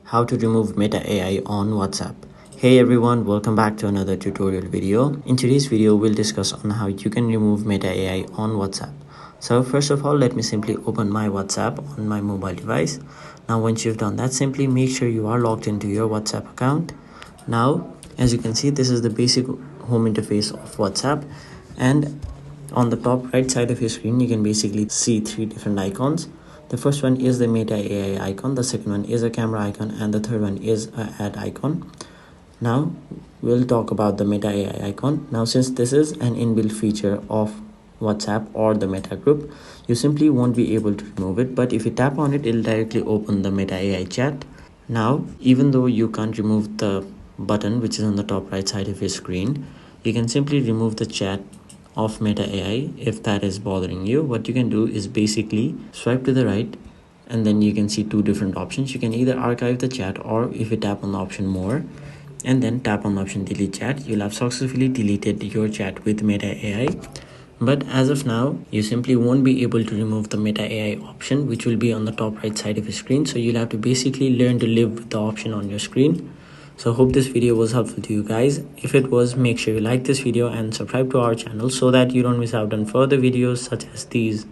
how to remove Meta AI on WhatsApp. Hey everyone, welcome back to another tutorial video. In today's video, we'll discuss on how you can remove Meta AI on WhatsApp. So first of all, let me simply open my WhatsApp on my mobile device. Now once you've done that, simply make sure you are logged into your WhatsApp account. Now, as you can see, this is the basic home interface of WhatsApp, and on the top right side of your screen, you can basically see three different icons. The first one is the Meta AI icon, the second one is a camera icon, and the third one is an ad icon. Now we'll talk about the Meta AI icon. Now since this is an inbuilt feature of WhatsApp or the Meta group, you simply won't be able to remove it, but if you tap on it, it'll directly open the Meta AI chat. Now, even though you can't remove the button which is on the top right side of your screen, you can simply remove the chat of Meta AI if that is bothering you. What you can do is basically swipe to the right, and then you can see two different options. You can either archive the chat, or if you tap on the option more and then tap on the option delete chat, you'll have successfully deleted your chat with Meta AI. But as of now, you simply won't be able to remove the Meta AI option, which will be on the top right side of your screen. So you'll have to basically learn to live with the option on your screen. So I hope this video was helpful to you guys. If it was, make sure you like this video and subscribe to our channel so that you don't miss out on further videos such as these.